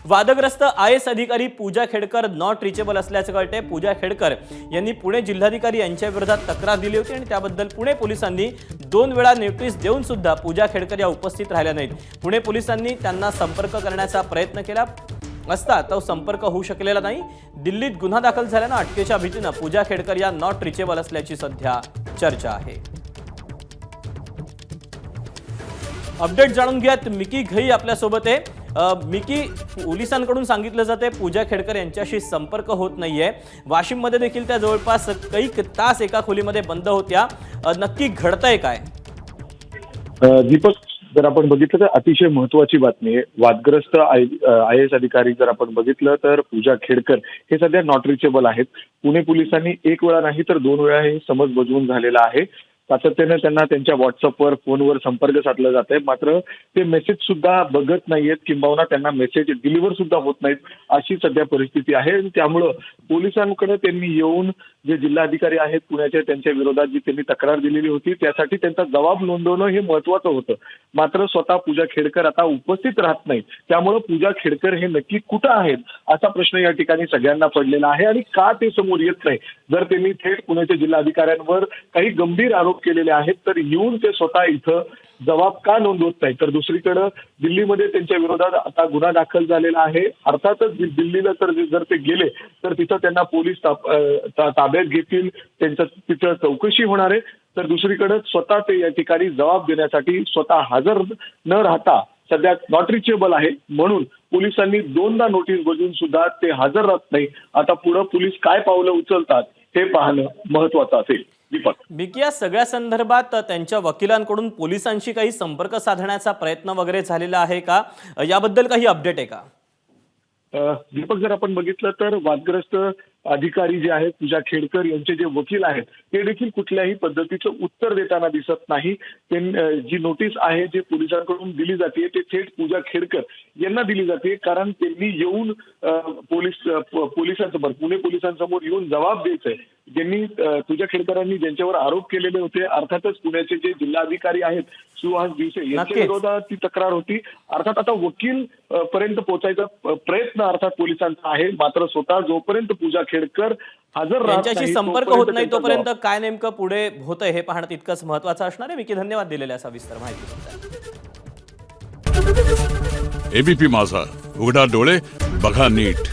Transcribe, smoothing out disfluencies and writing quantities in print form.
वादग्रस्त IAS अधिकारी पूजा Khedkar not reachable असल्याचे कळते। पूजा खेडकर यांनी पुणे जिल्हाधिकारी यांच्या विरोधात तक्रार दिली होती आणि त्याबद्दल पुणे पोलिसांनी 2 वेळा नोटीस देऊन सुद्धा पूजा खेडकर या उपस्थित राहिल्या नाहीत। पुणे पोलिसांनी त्यांना संपर्क करण्याचा प्रयत्न केला असता तो संपर्क होऊ शकलेला नाही। दिल्लीत गुन्हा दाखल झाल्याने अटकेच्या भीतीने पूजा खेडकर या नॉट रिचेबल असल्याची सध्या चर्चा आहे। अपडेट जाणून घ्यात मिकी घई आपल्या सोबत आहे। मिकी, पोलिसांकडून सांगितलं जाते पूजा खेडकर यांच्याशी संपर्क होत नाहीये। वाशिम मध्ये देखील त्या जवळपास काही तास एका खोलीमध्ये बंद होत्या। नक्की घडतंय काय? दीपक, जर आपण बघितलं तर अतिशय महत्त्वाची बातमी आहे। वादग्रस्त IAS अधिकारी जर आपण बघितलं तर पूजा खेडकर हे सध्या नॉट रिचेबल आहेत। पुणे पोलिसांनी 1 वेळा नाही तर 2 वेळा हे समज बजावून झालेला आहे। सातत्याने त्यांना त्यांच्या व्हॉट्सअपवर फोनवर संपर्क साधला जात आहे, मात्र ते मेसेज सुद्धा बघत नाहीयेत किंबहुना त्यांना मेसेज डिलिव्हर सुद्धा होत नाहीत, अशी सध्या परिस्थिती आहे। त्यामुळं पोलिसांकडे त्यांनी येऊन जे जिल्हाधिकारी आहेत पुण्याचे त्यांच्या विरोधात जी त्यांनी तक्रार दिलेली होती त्यासाठी त्यांचा जबाब नोंदवणं हे महत्त्वाचं होतं। मात्र स्वतः पूजा खेडकर आता उपस्थित राहत नाही, त्यामुळे पूजा खेडकर हे नक्की कुठं आहेत असा प्रश्न या ठिकाणी सगळ्यांना पडलेला आहे आणि का ते समोर येत नाही। जर त्यांनी थेट पुण्याच्या जिल्हाधिकाऱ्यांवर काही गंभीर आरोप केलेले आहेत तर येऊन ते स्वतः इथं जबाब का नोंदवत नाही, तर दुसरीकडे दिल्लीमध्ये त्यांच्या विरोधात आता गुन्हा दाखल झालेला आहे। अर्थातच दिल्लीला तर जर ते गेले तर तिथं त्यांना पोलीस ताब्यात घेतील, त्यांचं तिथं चौकशी होणार आहे। तर दुसरीकडे स्वतः ते या ठिकाणी जबाब देण्यासाठी स्वतः हजर न राहता सध्या नॉट रिचेबल आहे, म्हणून पोलिसांनी 2दा नोटीस बजावून सुद्धा ते हजर राहत नाही। आता पुढे पोलीस काय पावलं उचलतात हे पाहणं महत्त्वाचं असेल। दीपक, मिकी, या सगळ्या संदर्भात त्यांच्या वकिलांकडून पोलिसांशी काही संपर्क साधण्याचा प्रयत्न वगैरे झालेला आहे का? याबद्दल काही अपडेट आहे का? दीपक, जर आपण बघितलं तर वादग्रस्त अधिकारी जे आहेत पूजा खेडकर यांचे जे वकील आहेत ते देखील कुठल्याही पद्धतीचं उत्तर देताना दिसत नाही। जी नोटीस आहे जे पोलिसांकडून दिली जाते ते थेट पूजा खेडकर यांना दिली जाते, कारण त्यांनी येऊन पोलिसांसमोर पुणे पोलिसांसमोर येऊन जबाब द्यायचा आहे। ज्यांनी पूजा खेडकरांनी ज्यांच्यावर आरोप केलेले होते, अर्थातच पुण्याचे जे जिल्हाधिकारी आहेत सुहास दिवसे यांच्या विरोधात ती तक्रार होती। अर्थात आता वकील पर्यंत पोहोचायचा प्रयत्न अर्थात पोलिसांचा आहे, मात्र स्वतः जोपर्यंत पूजा खेडकर हजर यांच्याशी संपर्क होत नाही तोपर्यंत काय नेमकं पुढे होतंय हे पाहणं तितकंच महत्त्वाचं असणार आहे। मिकी, धन्यवाद दिलेल्या सविस्तर माहितीबद्दल। ABP माझा, उघडा डोळे बघा नीट।